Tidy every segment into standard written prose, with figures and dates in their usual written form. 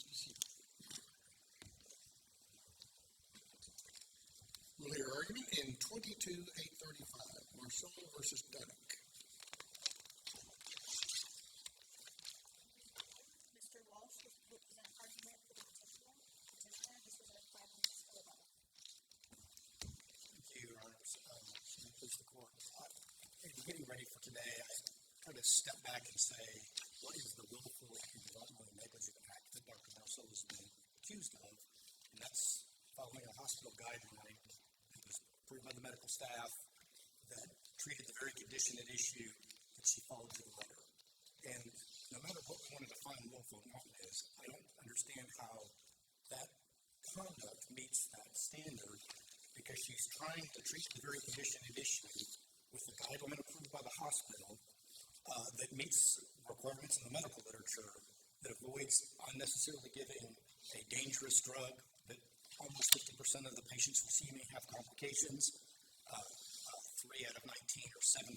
Please be seated. We'll hear argument in 22-835, Marsillo versus Dunnick. Mr. Walsh will present argument for the petitioner. Petitioner, this was a 5 minutes rebuttal. Thank you, Your Honors. Please the court. In getting ready for today, I tried to step back and say, what is the willful and wanton negligence act that Dr. Marsillo has been accused of? And that's following a hospital guideline that was approved by the medical staff that treated the very condition at issue that she followed to the letter. And no matter what we want to define willful and wanton is, I don't understand how that conduct meets that standard, because she's trying to treat the very condition at issue with the guideline approved by the hospital that meets requirements in the medical literature, that avoids unnecessarily giving a dangerous drug that almost 50% of the patients receiving have complications. 3 out of 19 or 7%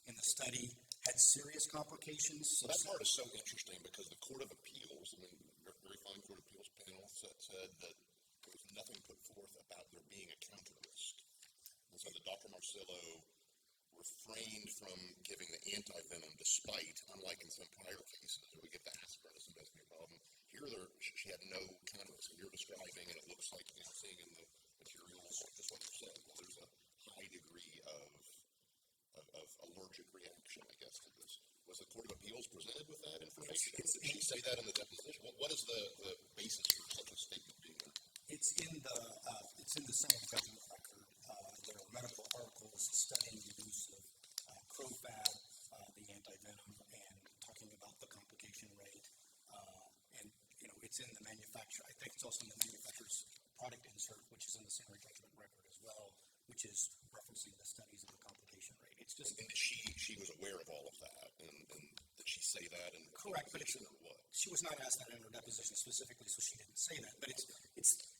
in the study had serious complications. So that part is so interesting because the Court of Appeals, very fine Court of Appeals panel said that there was nothing put forth about there being a counter risk. And so the Dr. Marsillo refrained from giving the anti-venom despite, unlike in some prior cases where we get the aspirin as a best problem, here she had no counter risk. You're describing, and it looks like seeing in the materials, just what you said, well, there's a high degree of allergic reaction, I guess, to this. Was the Court of Appeals presented with that information? Did she say that in the deposition? What is the basis for such a statement being there? It's in the Senate judgment record. There are medical articles studying the use of Crofab, the anti-venom, and talking about the complication rate. And it's in the manufacturer. I think it's also in the manufacturer's product insert, which is in the summary judgment record as well, which is referencing the studies of the complication rate. It's just and she was aware of all of that, and did she say that? And correct, but she was not asked that in her deposition specifically, so she didn't say that. But it's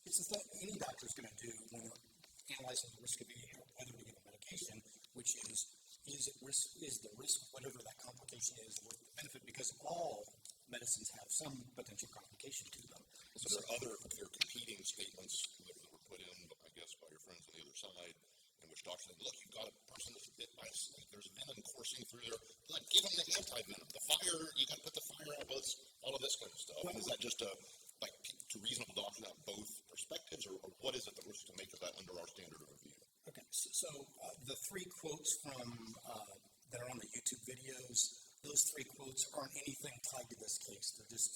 the thing any doctor is going to do when they're analyzing the risk of whether to give a medication, which is the risk of whatever that complication is worth the benefit, because all medicines have some potential complication to them. So there are competing statements that were put in, I guess, by your friends on the other side, in which doctors said, look, you've got a person that's bit by a snake, there's venom coursing through their blood, give them the anti-venom, the fire, you got to put the fire out, all of this kind of stuff. And is that just to reasonable doctors have both perspectives, or what is it that we're supposed to make of that under our standard of review? Okay, so the 3 quotes from that are on the YouTube videos, those 3 quotes aren't anything tied to this case. They're just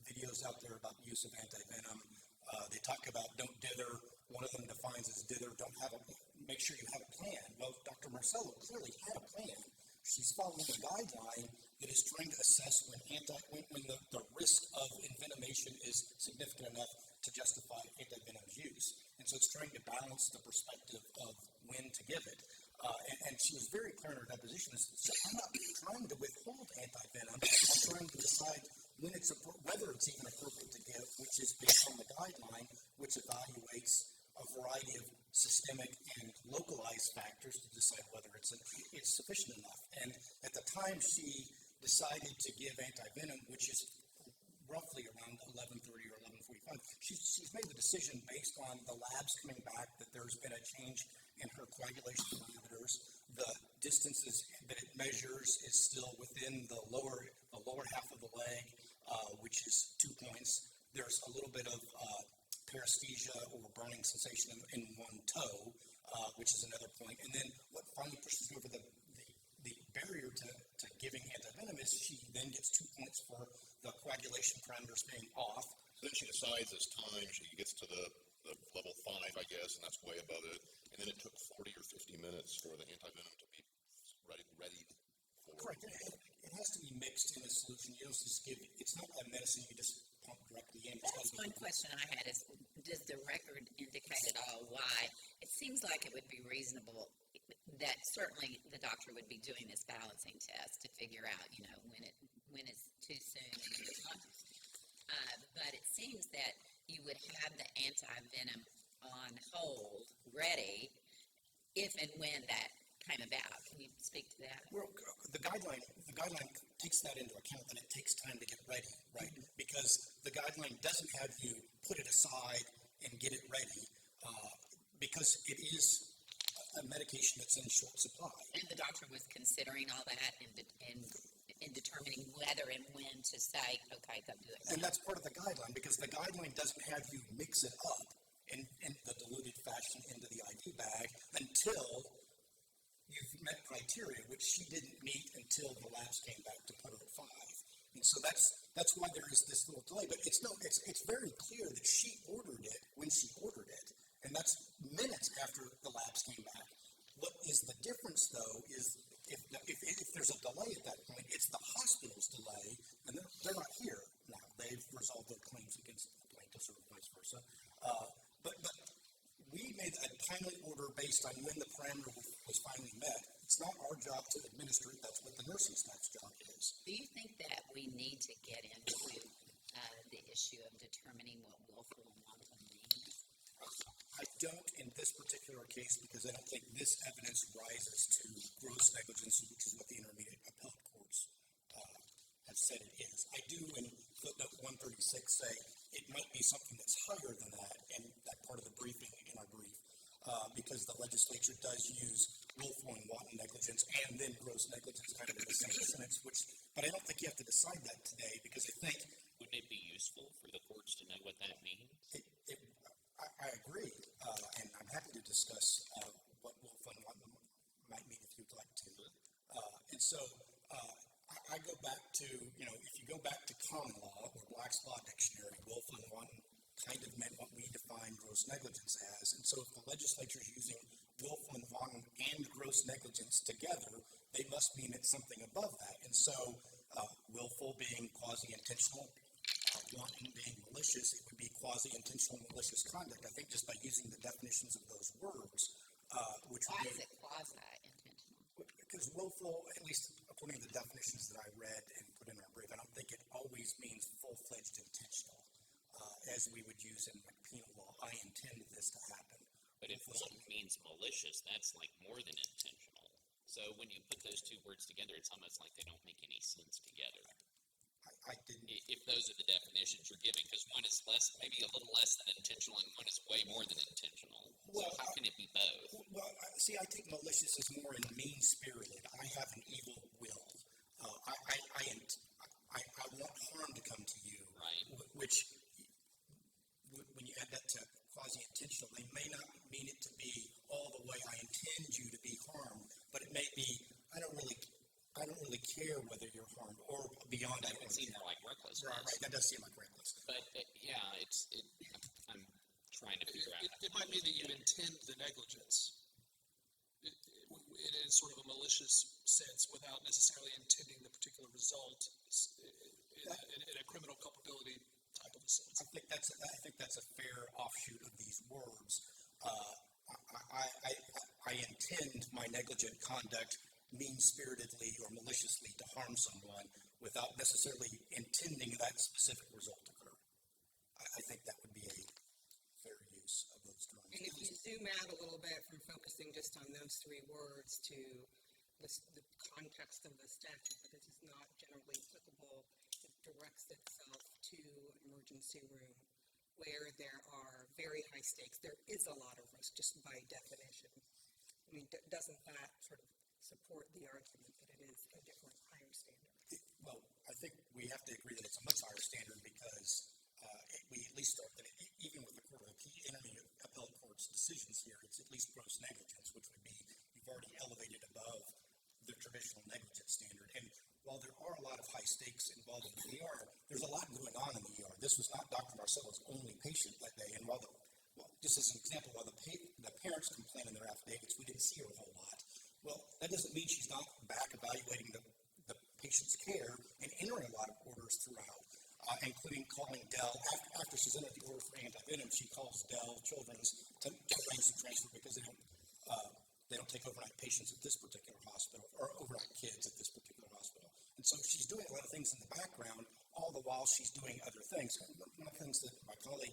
videos out there about the use of anti-venom. They talk about don't dither. One of them defines as dither, make sure you have a plan. Well, Dr. Marsillo clearly had a plan. She's following a guideline that is trying to assess when the risk of envenomation is significant enough to justify anti-venom's use. And so it's trying to balance the perspective of when to give it. And she was very clear in her deposition. So I'm not trying to withhold anti-venom. I'm trying to decide whether it's even appropriate to give, which is based on the guideline, which evaluates a variety of systemic and localized factors to decide whether it's sufficient enough. And at the time she decided to give anti-venom, which is roughly around 11:30 or 11:45, she's made the decision based on the labs coming back that there's been a change in her coagulation parameters. The distances that it measures is still within the lower half of the leg, which is 2 points. There's a little bit of paresthesia or burning sensation in one toe, which is another point. And then what finally pushes over the barrier to giving anti-venom is she then gets 2 points for the coagulation parameters being off. So then she decides it's time, she gets to the level 5, I guess, and that's way above it. And then it took 40 or 50 minutes for the anti-venom to be ready for. Correct. It has to be mixed in a solution. You don't just give it's not a medicine you just pump directly in. That's one question I had is, does the record indicate at all why? It seems like it would be reasonable that certainly the doctor would be doing this balancing test to figure out, when it's too soon and when it's not. But it seems that you would have the anti-venom on hold, ready, if and when that came about. Can you speak to that? Well, the guideline takes that into account, and it takes time to get ready, right? Because the guideline doesn't have you put it aside and get it ready, because it is a medication that's in short supply. And the doctor was considering all that and determining whether and when to say, okay, go do it. And that's part of the guideline, because the guideline doesn't have you mix it up in the diluted fashion into the IV bag until you've met criteria, which she didn't meet until the labs came back to put her at 5. And so that's why there is this little delay. But it's very clear that she ordered it when she ordered it. And that's minutes after the labs came back. What is the difference, though, is if there's a delay at that point, it's the hospital's delay, and they're not here now. They've resolved their claims against the plaintiffs or vice versa. But we made a timely order based on when the parameter was finally met. It's not our job to administer it. That's what the nursing staff's job is. Do you think that we need to get into the issue of determining what willful and wanton means? I don't in this particular case, because I don't think this evidence rises to gross negligence, which is what the intermediate appellate courts have said it is. I do in footnote 136 say it might be something that's higher than that, and that part of the briefing in our brief, because the legislature does use willful and wanton negligence and then gross negligence kind of in the same sentence, but I don't think you have to decide that today, because I think... Wouldn't it be useful for the courts to know what that means? I agree, and I'm happy to discuss what willful and wanton might mean if you'd like to. And so I go back to, if you go back to common law or Black's Law Dictionary, willful and wanton kind of meant what we define gross negligence as. And so if the legislature is using willful and wanton and gross negligence together, they must mean it's something above that. And so willful being quasi-intentional, wanton being malicious, it would be quasi-intentional malicious conduct. I think just by using the definitions of those words, which would Why be... is it quasi-intentional? Because willful, at least according to the definitions that I read and put in our brief, I don't think it always means full-fledged intentional, as we would use in penal law. I intend this to happen. But if wanton means malicious, that's like more than intentional. So when you put those two words together, it's almost like they don't make any sense together. I didn't... If those are the definitions you're giving, because one is maybe a little less than intentional, and one is way more than intentional. Well, so how can it be both? Well, see, I think malicious is more in mean-spirited. I have an evil will. I want harm to come to you. Right. Which, when you add that to quasi-intentional, they may not mean it to be all the way I intend you to be harmed, but it may be I don't really care whether you're harmed, or beyond. I don't It seems more like reckless. Right, that does seem like reckless. But I'm trying to figure out. It might mean that you intend the negligence in sort of a malicious sense without necessarily intending the particular result in a criminal culpability type of a sense. I think that's a fair offshoot of these words. I intend my negligent conduct mean-spiritedly or maliciously to harm someone without necessarily intending that specific result to occur. I think that would be a fair use of those terms. And if you zoom out a little bit from focusing just on those three words to the context of the statute, that this is not generally applicable, it directs itself to emergency room where there are very high stakes. There is a lot of risk just by definition. I mean, doesn't that sort of support the argument that it is a different, higher standard? Well, I think we have to agree that it's a much higher standard because we at least start that even with the Court of Intermediate Appellate Court's decisions here, it's at least gross negligence, which would be you've already elevated above the traditional negligence standard. And while there are a lot of high stakes involved in the ER, there's a lot going on in the ER. This was not Dr. Marsillo's only patient that day, and just as an example, while the parents complain in their affidavits, we didn't see her a whole lot. Well, that doesn't mean she's not back evaluating the patient's care and entering a lot of orders throughout, including calling Dell. After she's entered the order for antivenom, she calls Dell Children's to arrange the transfer because they don't take overnight patients at this particular hospital, or overnight kids at this particular hospital. And so she's doing a lot of things in the background, all the while she's doing other things. One of the things that my colleague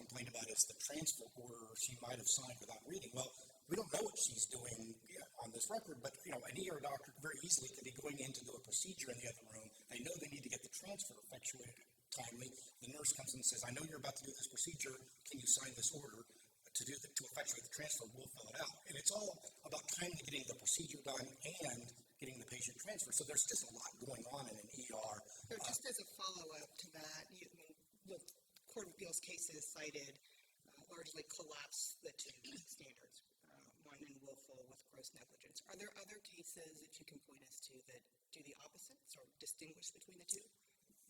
complained about is the transfer order she might have signed without reading. Well, we don't know what she's doing on this this record, but, you know, an ER doctor very easily could be going in to do a procedure in the other room. They know they need to get the transfer effectuated timely. The nurse comes in and says, I know you're about to do this procedure. Can you sign this order to effectuate the transfer? We'll fill it out. And it's all about timely getting the procedure done and getting the patient transferred. So there's just a lot going on in an ER. So just as a follow-up to that, the Court of Appeals cases cited largely collapse the two standards, wanton and willful with gross negligence. Are there other cases that you can point us to that do the opposites or distinguish between the two?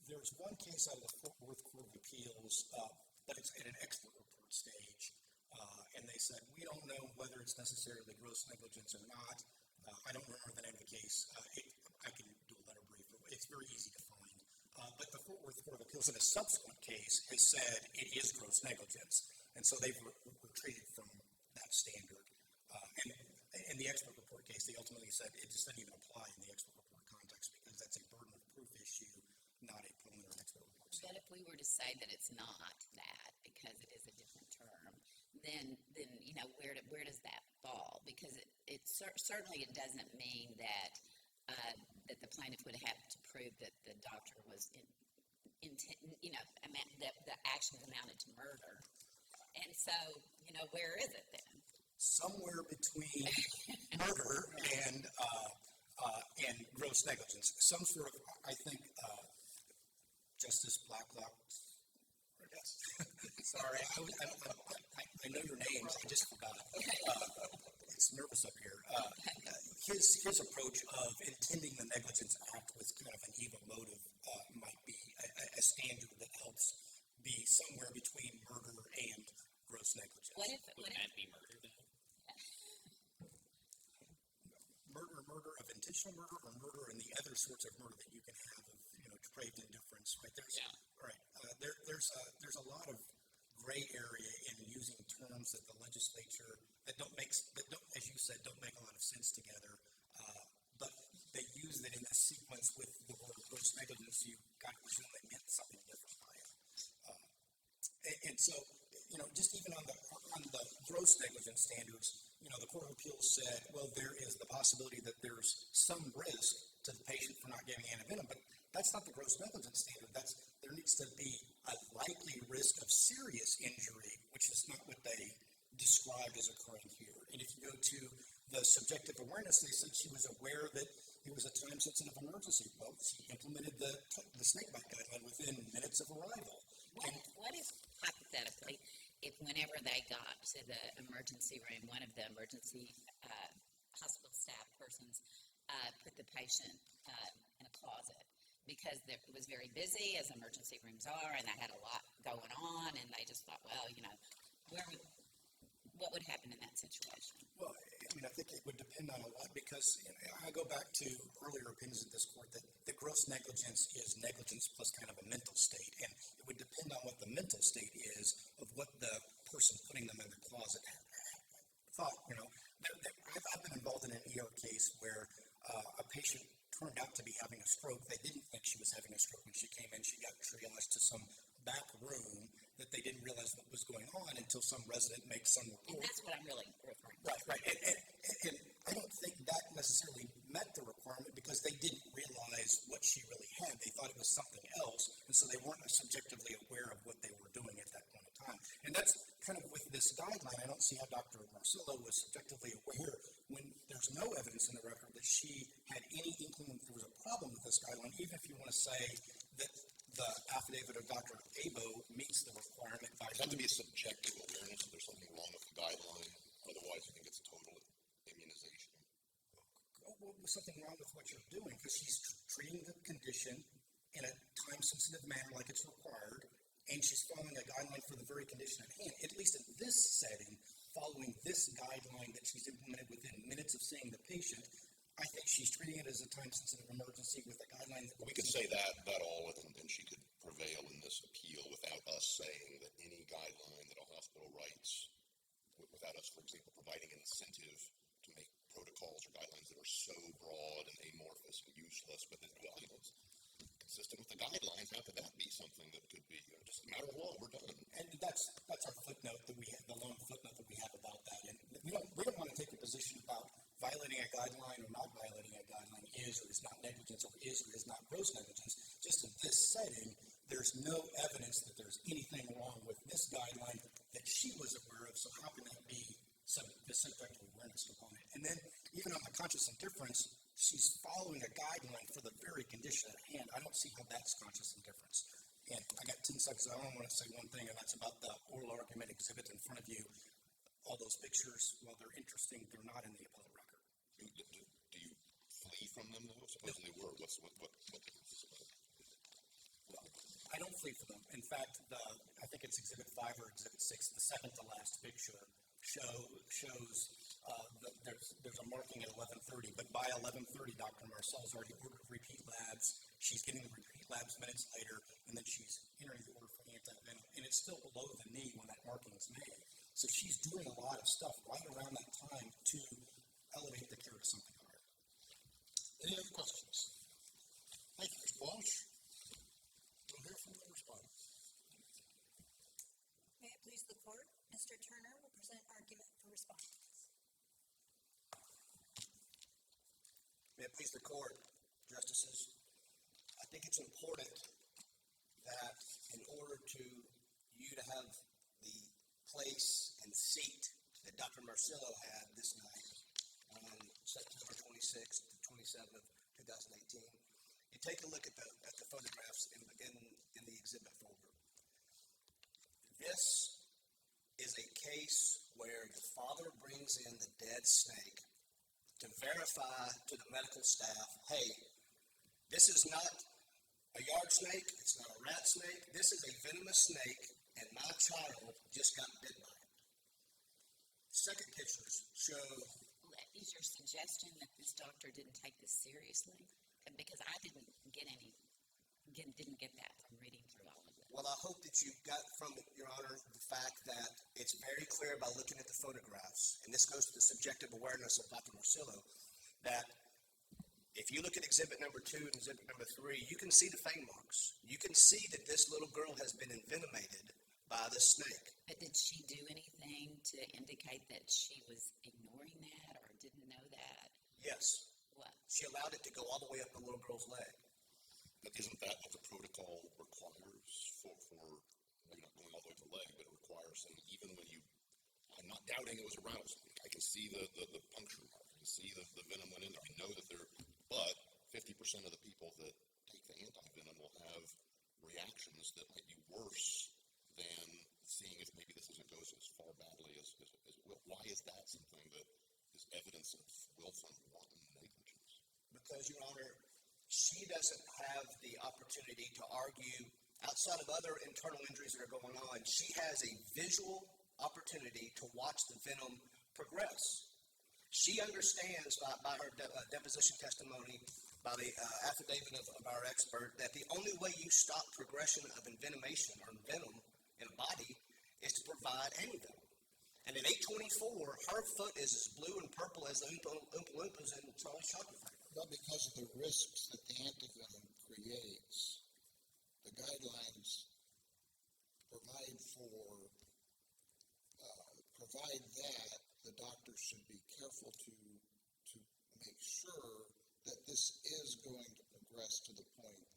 There's one case out of the Fort Worth Court of Appeals, but it's at an expert report stage. And they said, we don't know whether it's necessarily gross negligence or not. I don't remember the name of the case. I can do a letter brief. It's very easy to find. But the Fort Worth Court of Appeals in a subsequent case has said it is gross negligence. And so they've retreated from that standard. And in the expert report case, they ultimately said it just doesn't even apply in the expert report context because that's a burden of proof issue, not a preliminary expert report. But if we were to say that it's not that because it is a different term, then you know, where does that fall? Because it certainly it doesn't mean that that the plaintiff would have to prove that the doctor was that the actions amounted to murder. And so, you know, where is it then? Somewhere between murder and gross negligence. Some sort of, I think, Justice Blacklock. Yes. Sorry, I know your names. I just forgot. It's nervous up here. His approach of intending the negligence act with kind of an evil motive might be a standard that helps be somewhere between murder and gross negligence. Would that be murder though? Murder of intentional murder or murder and the other sorts of murder that you can have of, you know, depraved indifference, right? There's a lot of gray area in using terms that the legislature that don't, as you said, don't make a lot of sense together. But they use it in a sequence with the word gross negligence. You got to presume they meant something different by it. And so, you know, just even on the gross negligence standards, you know, the Court of Appeals said, well, there is the possibility that there's some risk to the patient for not getting antivenom, but that's not the gross negligence standard. There needs to be a likely risk of serious injury, which is not what they described as occurring here. And if you go to the subjective awareness, they said she was aware that it was a time-sensitive emergency. Well, she implemented the snakebite guideline within minutes of arrival. What if, hypothetically, if whenever they got to the emergency room, one of the emergency hospital staff persons put the patient in a closet because it was very busy, as emergency rooms are, and they had a lot going on, and they just thought, well, you know, what would happen in that situation? Well, I mean, I think it would depend on a lot because, you know, I go back to earlier opinions of this court that the gross negligence is negligence plus kind of a mental state, and it would depend on what the mental state is of what the person putting them in the closet thought. You know, I've been involved in an ER case where a patient turned out to be having a stroke. They didn't think she was having a stroke when she came in. She got triaged to some back room that they didn't realize what was going on until some resident makes some report. And that's what I'm really referring to. Right. And I don't think that necessarily met the requirement because they didn't realize what she really had. They thought it was something else, and so they weren't subjectively aware of what they were doing at that point in time. And that's kind of with this guideline. I don't see how Dr. Marsillo was subjectively aware when there's no evidence in the record that she had any inkling that there was a problem with this guideline, even if you want to say that the affidavit of Dr. Abo meets the requirement by... It has to be a subjective awareness that there's something wrong with the guideline. Otherwise, I think it's total immunization. Well, there's something wrong with what you're doing because she's treating the condition in a time-sensitive manner like it's required, and she's following a guideline for the very condition at hand. At least in this setting, following this guideline that she's implemented within minutes of seeing the patient, I think she's treating it as a time-sensitive emergency with a guideline that... We could say that all, and she could prevail in this appeal without us saying that any guideline that a hospital writes, without us, for example, providing an incentive to make protocols or guidelines that are so broad and amorphous and useless, but that, well, you know, it's consistent with the guidelines. How could that be something that could be, you know, just a matter of law? We're done. And that's our footnote that we have, the lone footnote that we have about that. And we don't want to take a position about violating a guideline or not violating a guideline is or is not negligence or is not gross negligence. Just in this setting, there's no evidence that there's anything wrong with this guideline that she was aware of, so how can that be the subject of awareness component? And then even on the conscious indifference, she's following a guideline for the very condition at hand. I don't see how that's conscious indifference. And I got 10 seconds. I only want to say one thing, and that's about the oral argument exhibit in front of you. All those pictures, while they're interesting, they're not in the appellate record. Do you flee from them though? Supposing they were. What difference is it? Well, I don't flee from them. In fact, I think it's Exhibit 5 or Exhibit 6, the second to last picture shows there's a marking at 11:30, but by 11:30, Dr. Marsillo's already ordered repeat labs. She's getting the repeat labs minutes later, and then she's entering the order for anti-venom, and it's still below the knee when that marking is made. So she's doing a lot of stuff right around that time to elevate the care to something higher. Any other questions? Thank you, Mr. Walsh. We'll hear from the respondent. May it please the court, Mr. Turner will present argument for respondents. May it please the court, justices. I think it's important that in order to you to have the place and seat that Dr. Marsillo had this night on September 26th to 27th of 2018, you take a look at the photographs in the exhibit folder. This is a case where the father brings in the dead snake to verify to the medical staff, hey, this is not a yard snake, it's not a rat snake, this is a venomous snake, and my child just got bit by it. Second pictures show. Is your suggestion that this doctor didn't take this seriously? Because I didn't get that from reading through all of it. Well, I hope that you got from it, Your Honor, the fact that it's very clear by looking at the photographs, and this goes to the subjective awareness of Dr. Marsillo, that if you look at exhibit number 2 and exhibit number 3, you can see the fang marks. You can see that this little girl has been envenomated by the snake. But did she do anything to indicate that she was ignoring that or didn't know that? Yes. What? She allowed it to go all the way up the little girl's leg. But isn't that what the protocol requires for maybe not going all the way to the leg, but it requires saying even when I'm not doubting it was a rattlesnake. I can see the puncture mark. I can see the venom went in there. I know that but 50% of the people that take the anti-venom will have reactions that might be worse than seeing if maybe this isn't goes as far badly as well. Why is that something that is evidence of willful and wanton negligence? Because, Your Honor, she doesn't have the opportunity to argue outside of other internal injuries that are going on. She has a visual opportunity to watch the venom progress. She understands by her deposition testimony, by the affidavit of our expert, that the only way you stop progression of envenomation or venom in a body is to provide antivenom. And at 8:24, her foot is as blue and purple as the Oompa Loompas in Charlie's Chocolate Factory. But because of the risks that the antivenom creates, the guidelines provide that the doctor should be careful to make sure that this is going to progress to the point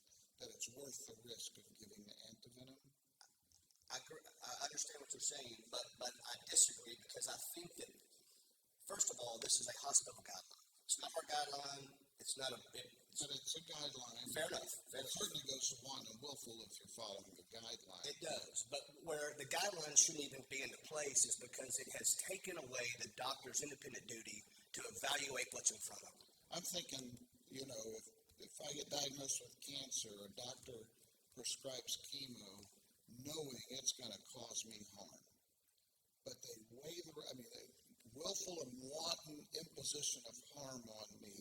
that it's worth the risk of giving the antivenom. I understand what you're saying, but I disagree because I think that, first of all, this is a hospital guideline. It's not our guideline. It's not a big... But it's a guideline. Fair enough. It certainly goes to wanton and willful if you're following the guideline. It does, but where the guidelines shouldn't even be into place is because it has taken away the doctor's independent duty to evaluate what's in front of them. I'm thinking, if I get diagnosed with cancer, a doctor prescribes chemo knowing it's going to cause me harm. But they weigh willful and wanton imposition of harm on me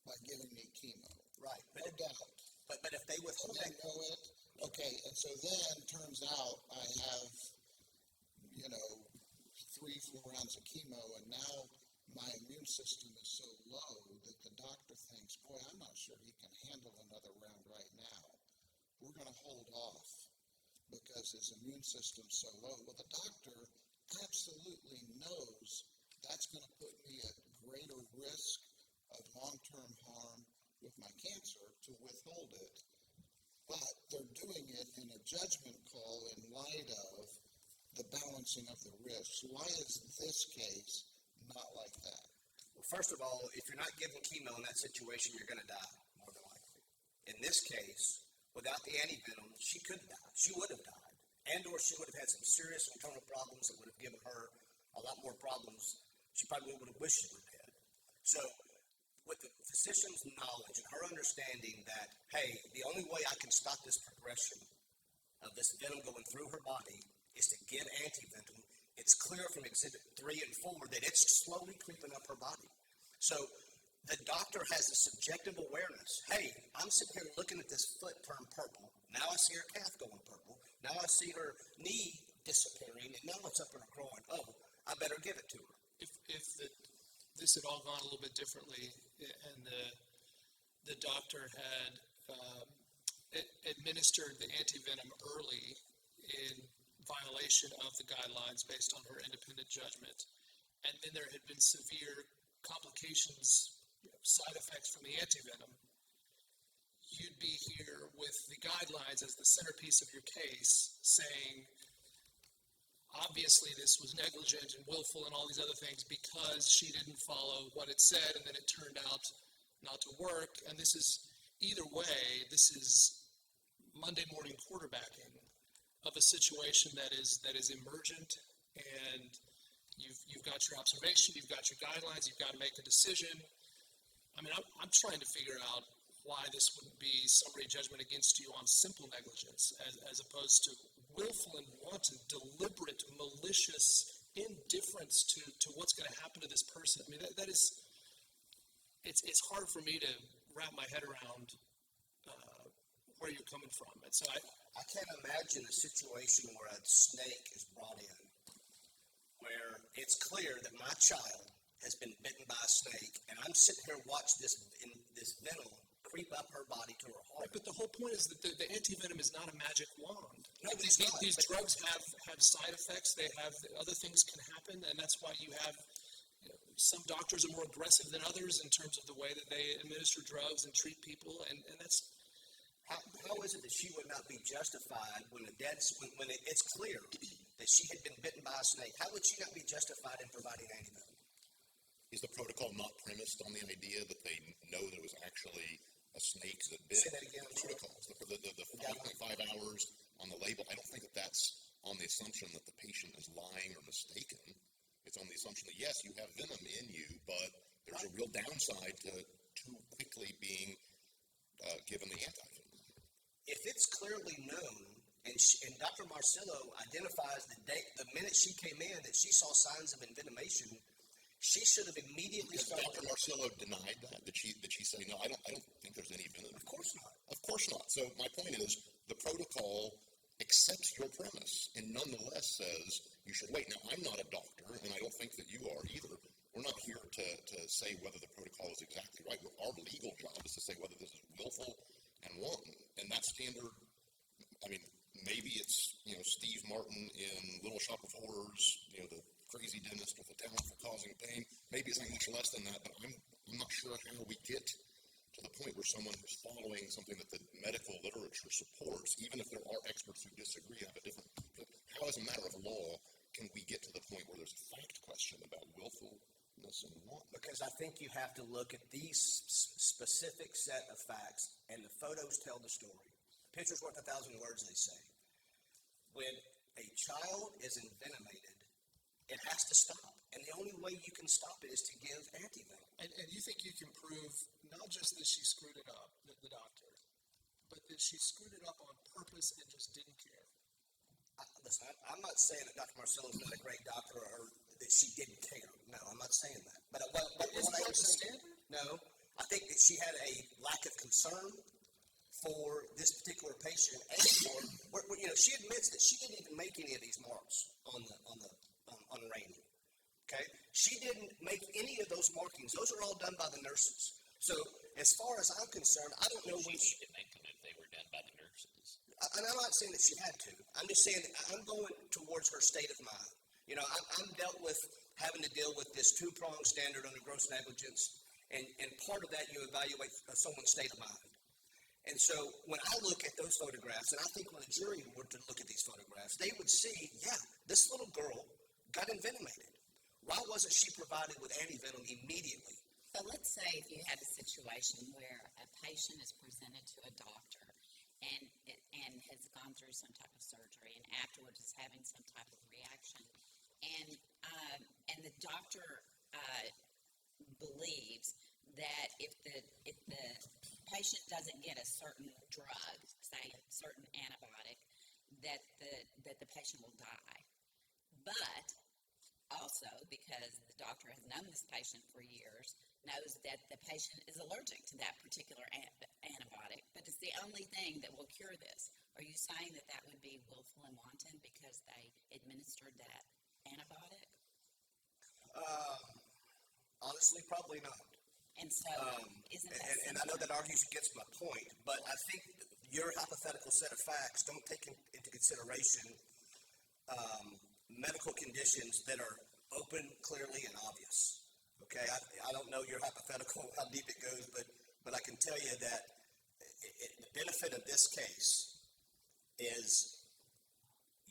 by giving me chemo. Right. No doubt. But if they withhold that, know it. Okay, and so then turns out I have, 3-4 rounds of chemo, and now my immune system is so low that the doctor thinks, boy, I'm not sure he can handle another round right now. We're going to hold off because his immune system's so low. Well, the doctor absolutely knows that's going to put me at outside of the balancing of the risks. Why is this case not like that? Well, first of all, if you're not given chemo in that situation, you're going to die, more than likely. In this case, without the antivenom, she could have died. She would have died. And or she would have had some serious internal problems that would have given her a lot more problems she probably would have wished she would have had. So, with the physician's knowledge and her understanding that, hey, the only way I can stop this progression of this venom going through her body is to give antivenom, it's clear from Exhibit 3 and 4 that it's slowly creeping up her body. So the doctor has a subjective awareness. Hey, I'm sitting here looking at this foot turn purple. Now I see her calf going purple. Now I see her knee disappearing, and now it's up in her groin. Oh, I better give it to her. If this had all gone a little bit differently, and the doctor had administered the antivenom early in violation of the guidelines based on her independent judgment, and then there had been severe complications, side effects from the antivenom, you'd be here with the guidelines as the centerpiece of your case saying, obviously this was negligent and willful and all these other things because she didn't follow what it said and then it turned out not to work. And this is, either way, this is Monday morning quarterbacking of a situation that is emergent, and you've got your observation, you've got your guidelines, you've got to make a decision. I mean, I'm trying to figure out why this wouldn't be summary judgment against you on simple negligence as opposed to willful and wanton, deliberate, malicious indifference to what's going to happen to this person. I mean, that is, it's hard for me to wrap my head around where you're coming from. And so I can't imagine a situation where a snake is brought in where it's clear that my child has been bitten by a snake, and I'm sitting here watching this venom creep up her body to her heart. Right, but the whole point is that the antivenom is not a magic wand. No, these drugs have side effects. They have other things can happen, and that's why you have some doctors are more aggressive than others in terms of the way that they administer drugs and treat people, and that's. How is it that she would not be justified when it's clear that she had been bitten by a snake? How would she not be justified in providing antivenom? Is the protocol not premised on the idea that they know that it was actually a snake that bit? Say that again. The protocols, the 5.5 hours on the label, I don't think that that's on the assumption that the patient is lying or mistaken. It's on the assumption that, yes, you have venom in you, but there's a real downside to too quickly being given the antivenom. If it's clearly known, and Dr. Marsillo identifies the minute she came in that she saw signs of envenomation, she should have immediately started. Dr. Marsillo denied that. Did she say, no, I don't think there's any venom? Of course not. Of course not. So my point is, the protocol accepts your premise and nonetheless says you should wait. Now, I'm not a doctor, and I don't think that you are either. We're not here to say whether the protocol is exactly right. Our legal job is to say whether this is willful and wanton. And that standard, I mean, maybe it's, Steve Martin in Little Shop of Horrors, the crazy dentist with a talent for causing pain. Maybe it's not much less than that, but I'm not sure how we get to the point where someone who's following something that the medical literature supports, even if there are experts who disagree, have a different, how as a matter of law can we get to the point where there's a fact question about willfulness and wanton? Because I think you have to look at these specific set of facts, and the photos tell the story. A picture's worth 1,000 words, they say. When a child is envenomated, it has to stop. And the only way you can stop it is to give antivenom. And you think you can prove not just that she screwed it up, the doctor, but that she screwed it up on purpose and just didn't care? Listen, I'm not saying that Dr. Marsillo is not a great doctor or that she didn't care. No, I'm not saying that. But Isn't that the standard? No, I think that she had a lack of concern for this particular patient, and she admits that she didn't even make any of these marks on Rainey. Okay, she didn't make any of those markings. Those are all done by the nurses. So as far as I'm concerned, I don't know when she could make them if they were done by the nurses. And I'm not saying that she had to. I'm just saying that I'm going towards her state of mind. I'm dealt with having to deal with this two-pronged standard under gross negligence, and part of that you evaluate someone's state of mind. And so when I look at those photographs, and I think when a jury were to look at these photographs, they would see, yeah, this little girl got envenomated. Why wasn't she provided with antivenom immediately? So let's say if you had a situation where a patient is presented to a doctor and has gone through some type of surgery and afterwards is having some type of reaction, and the doctor believes that if the patient doesn't get a certain drug, say a certain antibiotic, that the patient will die. But also, because the doctor has known this patient for years, knows that the patient is allergic to that particular antibiotic, but it's the only thing that will cure this. Are you saying that that would be willful and wanton because they administered that antibiotic? Honestly, probably not. And so, isn't that and I know that argues against my point, but I think your hypothetical set of facts don't take into consideration medical conditions that are open, clearly, and obvious. Okay, I don't know your hypothetical, how deep it goes, but I can tell you that the benefit of this case is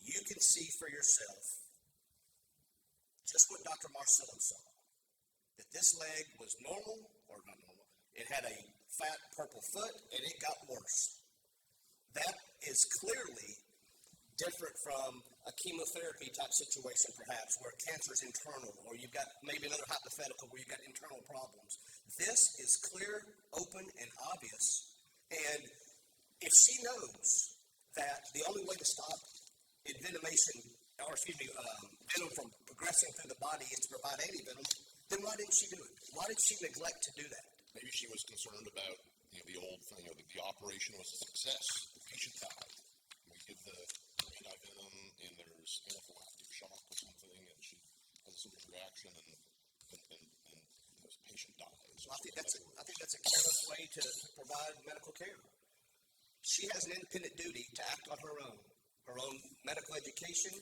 you can see for yourself just what Dr. Marsillo saw. That this leg was normal, or not normal, it had a fat purple foot, and it got worse. That is clearly different from a chemotherapy type situation, perhaps, where cancer is internal, or you've got maybe another hypothetical where you've got internal problems. This is clear, open, and obvious, and if she knows that the only way to stop venom from progressing through the body is to provide antivenom, then why didn't she do it? Why did she neglect to do that? Maybe she was concerned about the old thing, the operation was a success. The patient died. We give the antivenom and there's anaphylactic shock or something, and she has a serious reaction, and the patient dies. I think that's a careless way to provide medical care. She has an independent duty to act on her own medical education,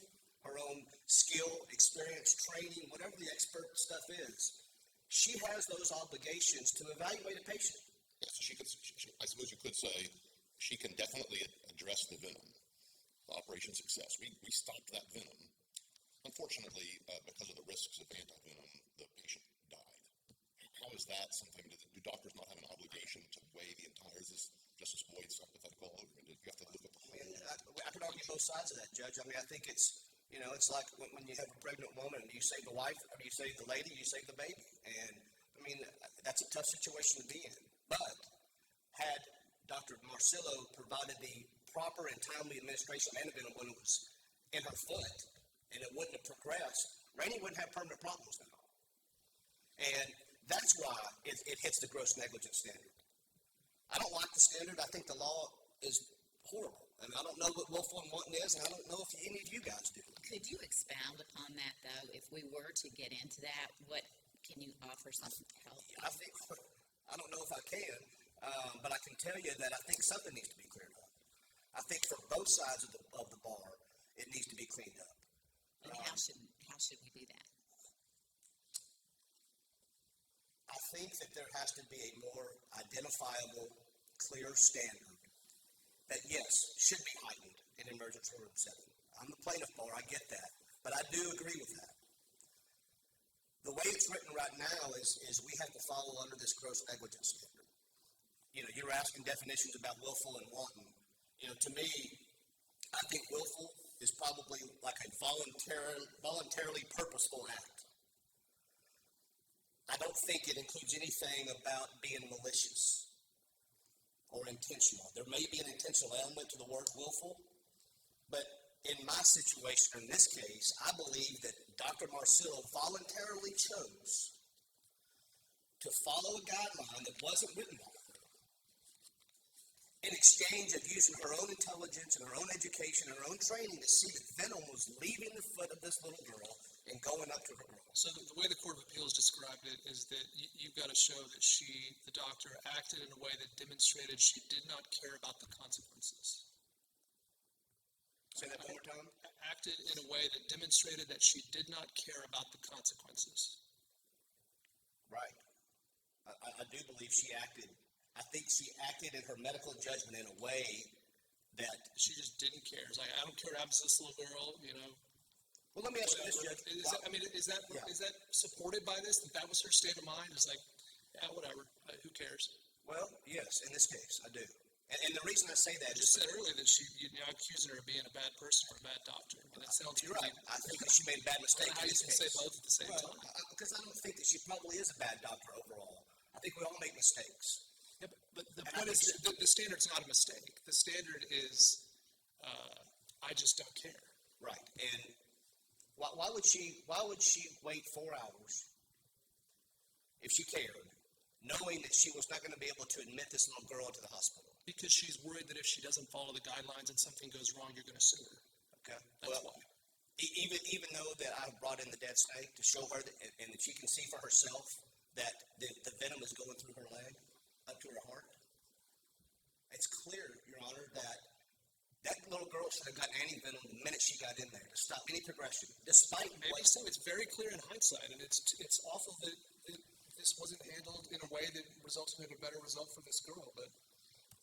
her own skill, experience, training, whatever the expert stuff is. She has those obligations to evaluate a patient. Yes, I suppose you could say she can definitely address the venom. The operation success. We stopped that venom. Unfortunately, because of the risks of antivenom, the patient died. How is that something? Do doctors not have an obligation to weigh the entire? Is this Justice Boyd's hypothetical? Or do you have to look at the whole? I could argue both sides of that, Judge. I mean, I think it's like when you have a pregnant woman, you save the wife, or you save the lady, you save the baby. And I mean, that's a tough situation to be in. But had Dr. Marsillo provided the proper and timely administration of antivenom when it was in her foot, and it wouldn't have progressed, Rainey wouldn't have permanent problems now. And that's why it hits the gross negligence standard. I don't like the standard. I think the law is horrible. And I don't know what willful and wanton is, and I don't know if any of you guys do. Could you expound upon that, though? If we were to get into that, what can you offer some help? I don't know if I can, but I can tell you that I think something needs to be cleared up. I think for both sides of the bar, it needs to be cleaned up. And how should we do that? I think that there has to be a more identifiable, clear standard that, yes, should be heightened in an emergency room setting. I'm the plaintiff bar, I get that, but I do agree with that. The way it's written right now is we have to follow under this gross negligence standard. You're asking definitions about willful and wanton. To me, I think willful is probably like a voluntarily purposeful act. I don't think it includes anything about being malicious or intentional. There may be an intentional element to the word willful, but in my situation, in this case, I believe that Dr. Marsillo voluntarily chose to follow a guideline that wasn't written by her in exchange of using her own intelligence and her own education and her own training to see that venom was leaving the foot of this little girl and going up to her girl. So the way the Court of Appeals described it is that you've got to show that the doctor, acted in a way that demonstrated she did not care about the consequences. Say that one more time. Acted in a way that demonstrated that she did not care about the consequences. Right. I do believe she acted I think she acted in her medical judgment in a way that. She just didn't care. It's like, I don't care what happens to this little girl, you know. Well, let me ask you this, Judge. Is that supported by this? That was her state of mind? It's like, yeah, whatever. Who cares? Well, yes, in this case, I do. And the reason I say that You is. just said earlier that you're accusing her of being a bad person or a bad doctor. And that sounds You're right. I think that she made a bad mistake how in you this can say case. both at the same time. Because I don't think that she probably is a bad doctor overall. I think we all make mistakes. Yeah, but the point is, the standard's not a mistake. The standard is, I just don't care. Right. And why would she wait 4 hours if she cared, knowing that she was not going to be able to admit this little girl into the hospital? Because she's worried that if she doesn't follow the guidelines and something goes wrong, you're going to sue her. Okay. That's why. Even though that I brought in the dead snake to show her that, and that she can see for herself that the venom is going through her leg up to her heart, it's clear, Your Honor, that little girl should have gotten anti-venom the minute she got in there to stop any progression, despite Maybe so. It's very clear in hindsight, and it's awful that this wasn't handled in a way that resulted in a better result for this girl. But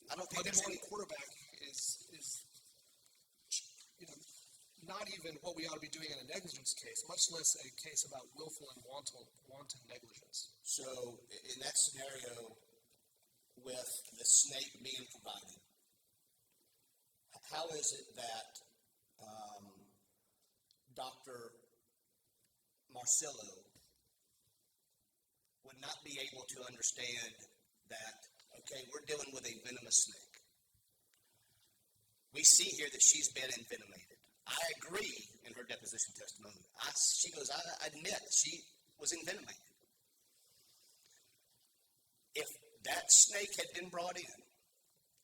I don't think there's any quarterbacking is not even what we ought to be doing in a negligence case, much less a case about willful and wanton negligence. So in that scenario, with the snake being provided, how is it that Dr. Marsillo would not be able to understand that, okay, we're dealing with a venomous snake. We see here that she's been envenomated. I agree in her deposition testimony. She goes, I admit she was envenomated. If that snake had been brought in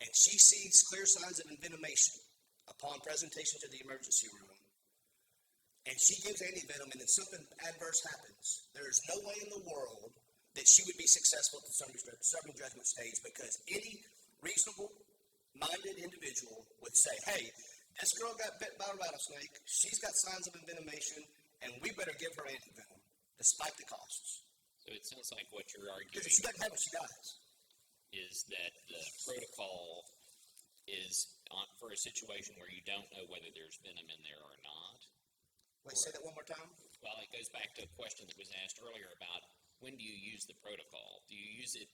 and she sees clear signs of envenomation upon presentation to the emergency room, and she gives anti-venom and then something adverse happens, there is no way in the world that she would be successful at the summary judgment stage, because any reasonable-minded individual would say, hey, this girl got bit by a rattlesnake, she's got signs of envenomation, and we better give her anti-venom, despite the costs. So it sounds like what you're arguing Because if she doesn't have it, she dies. is that the protocol is for a situation where you don't know whether there's venom in there or not. Wait, say that one more time? Well, it goes back to a question that was asked earlier about when do you use the protocol? Do you use it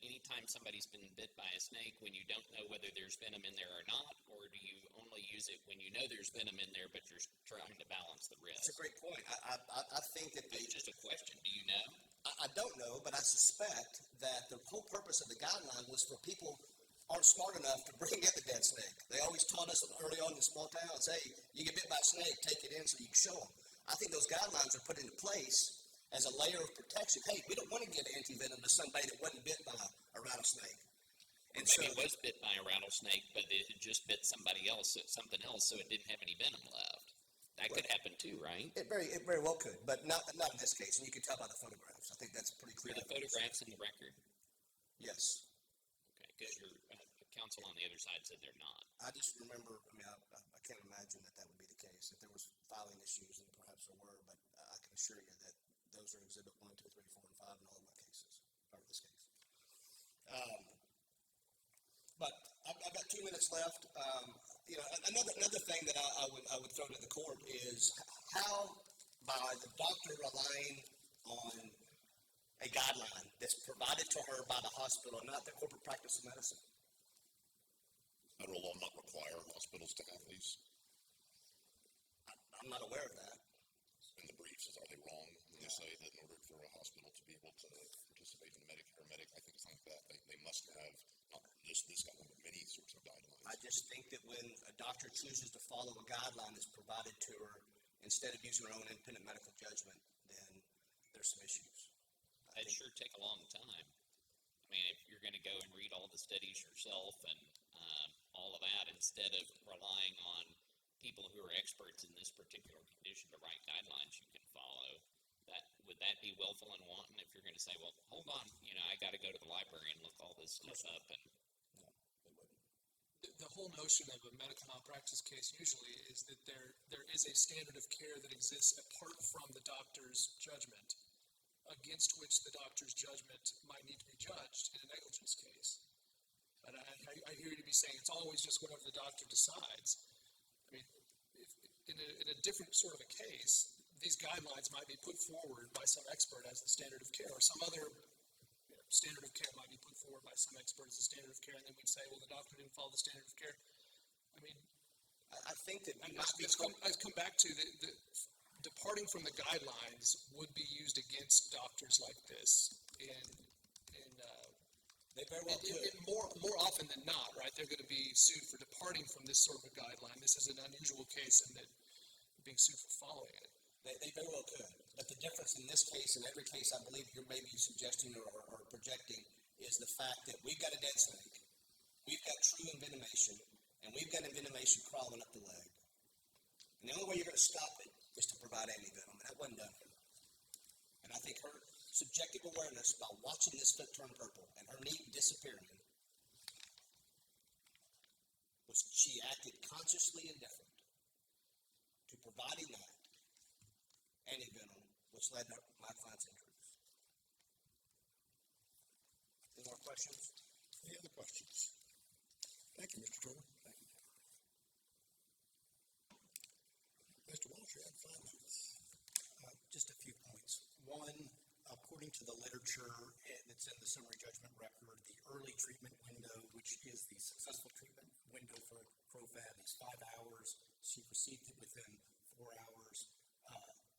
anytime somebody's been bit by a snake when you don't know whether there's venom in there or not? Or do you only use it when you know there's venom in there but you're trying to balance the risk? That's a great point. I think that It's just a question. Do you know? I don't know, but I suspect that the whole purpose of the guideline was for people aren't smart enough to bring in the dead snake. They always taught us early on in small towns, hey, you get bit by a snake, take it in so you can show them. I think those guidelines are put into place as a layer of protection. Hey, we don't want to give anti-venom to somebody that wasn't bit by a rattlesnake. And so Maybe it was bit by a rattlesnake, but it had just bit somebody else, something else, so it didn't have any venom left. That could happen too, right? It very well could, but not in this case. And you can tell by the photographs. I think that's pretty clear. Are the photographs in the record? Yes. Okay, because your counsel on the other side said they're not. I just remember, I can't imagine that would be the case. If there was filing issues, then perhaps there were, but I can assure you that those are Exhibit 1, 2, 3, 4, and 5 in all of my cases, or this case. But I've got 2 minutes left. Another thing that I would throw to the court is how, by the doctor relying on a guideline that's provided to her by the hospital, not the corporate practice of medicine. Federal law not require hospitals to have these. I'm not aware of that. In the briefs, are they wrong when they say that in order for a hospital to be able to participate in Medicare, I think it's like that, they must have not just this guideline, but many sorts of guidelines. I just think that when a doctor chooses to follow a guideline that's provided to her instead of using her own independent medical judgment, then there's some issues. That'd sure take a long time. I mean, if you're going to go and read all the studies yourself and all of that, instead of relying on people who are experts in this particular condition to write guidelines you can follow, would that be willful and wanton if you're going to say, well, hold on, I got to go to the library and look all this stuff up? And The whole notion of a medical malpractice case usually is that there is a standard of care that exists apart from the doctor's judgment, against which the doctor's judgment might need to be judged in a negligence case. And I hear you be saying it's always just whatever the doctor decides. I mean, in a different sort of a case, these guidelines might be put forward by some expert as the standard of care, or some other standard of care might be put forward by some expert as the standard of care, and then we'd say, well, the doctor didn't follow the standard of care. I mean, I think that we I must be. come back to the departing from the guidelines would be used against doctors like this They very well could. more often than not, right? They're going to be sued for departing from this sort of a guideline. This is an unusual case in that they're being sued for following it. They very well could. But the difference in this case and every case I believe you're maybe suggesting or projecting is the fact that we've got a dead snake, we've got true envenomation, and we've got envenomation crawling up the leg. And the only way you're going to stop it is to provide antivenom, and that wasn't done here. And I think her subjective awareness by watching this foot turn purple and her knee disappearing was she acted consciously indifferent to providing that antivenom, which led to my client's injuries. Any more questions? Any other questions? Thank you, Mr. Turner. Thank you. Mr. Walsh, you have 5 minutes. Just a few points. One, according to the literature that's in the summary judgment record, the early treatment window, which is the successful treatment window for CROFAB, is 5 hours. She received it within 4 hours.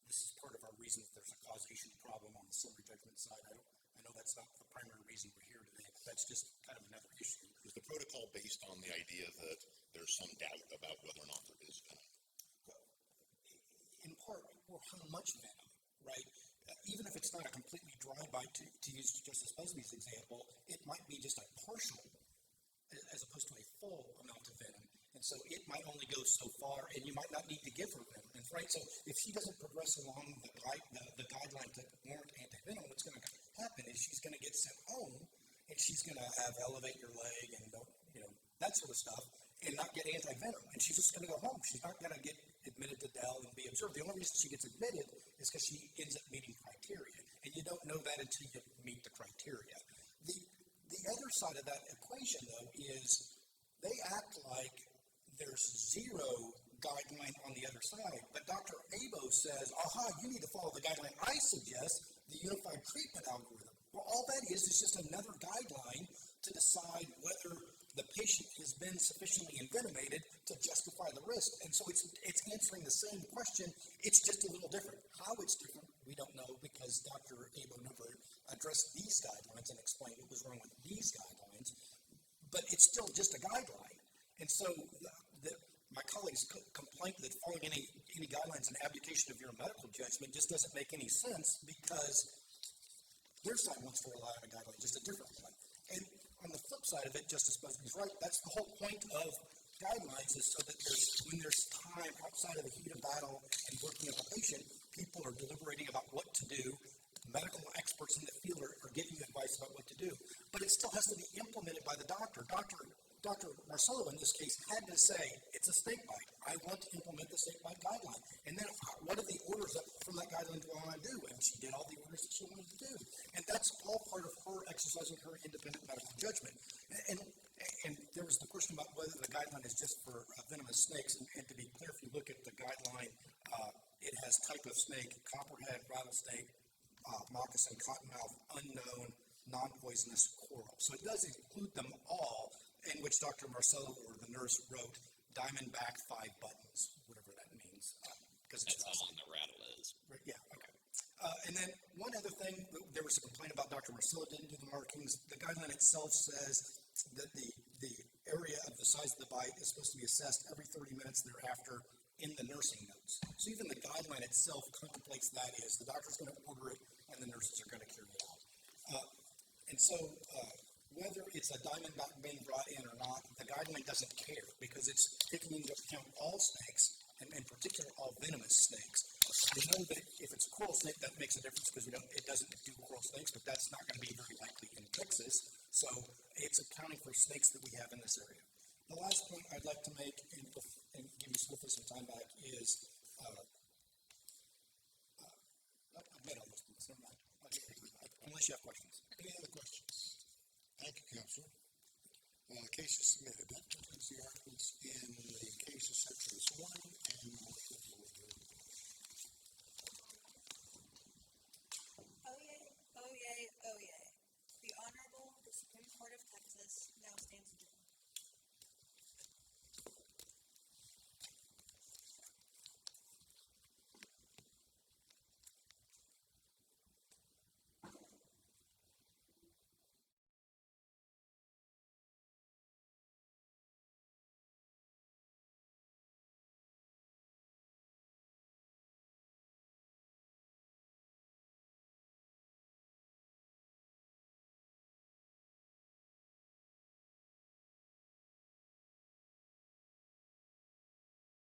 This is part of our reason that there's a causation problem on the summary judgment side. I know that's not the primary reason we're here today, but that's just kind of another issue. Was the protocol based on the idea that there's some doubt about whether or not there is venom? In part, or how much venom, right? Even if it's not a completely dry bite, to use Justice Busby's example, it might be just a partial, as opposed to a full amount of venom. And so it might only go so far, and you might not need to give her venom, right? So if she doesn't progress along the guideline to warrant antivenom, what's going to happen is she's going to get sent home, and she's going to have elevate your leg and that sort of stuff, and not get antivenom. And she's just going to go home. She's not going to get admitted to Dell and be observed. The only reason she gets admitted is because she ends up meeting criteria, and you don't know that until you meet the criteria. The other side of that equation, though, is they act like there's zero guideline on the other side, but Dr. Abo says, aha, you need to follow the guideline I suggest, the unified treatment algorithm. Well, all that is just another guideline to decide whether the patient has been sufficiently envenomated to justify the risk. And so it's answering the same question, it's just a little different. How it's different, we don't know, because Dr. Abo never addressed these guidelines and explained what was wrong with these guidelines, but it's still just a guideline. And so my colleagues' complaint that following any guidelines and abdication of your medical judgment just doesn't make any sense, because their side wants to rely on a guideline, just a different one. And on the flip side of it, Justice Busby's right, that's the whole point of guidelines, is so that when there's time outside of the heat of battle and working with a patient, people are deliberating about what to do. Medical experts in the field are giving you advice about what to do. But it still has to be implemented by the doctor. Dr. Marsillo, in this case, had to say, it's a snake bite. I want to implement the snake bite guideline. And then what are the orders from that guideline do I want to do? And she did all the orders that she wanted to do. And that's all part of her exercising her independent medical judgment. And there was the question about whether the guideline is just for venomous snakes. And to be clear, if you look at the guideline, it has type of snake, copperhead, rattlesnake, moccasin, cottonmouth, unknown, non-poisonous, coral. So it does include them all, in which Dr. Marsillo or the nurse wrote diamondback 5 buttons, whatever that means. That's how long the rattle is. Yeah, okay. And then one other thing, there was a complaint about Dr. Marsillo didn't do the markings. The guideline itself says that the area of the size of the bite is supposed to be assessed every 30 minutes thereafter in the nursing notes. So even the guideline itself contemplates that is the doctor's going to order it and the nurses are going to carry it out. And so whether it's a diamondback being brought in or not, the guideline doesn't care, because it's taking into account all snakes, and in particular all venomous snakes. We know that if it's a coral snake, that makes a difference, because it doesn't do coral snakes, but that's not going to be very likely in Texas. So it's accounting for snakes that we have in this area. The last point I'd like to make, and give you some time back, is I've made all those points. Never mind. Unless you have questions. Any other questions? Thank you, Counselor. Case is submitted. That concludes the arguments in the cases section this morning, and we'll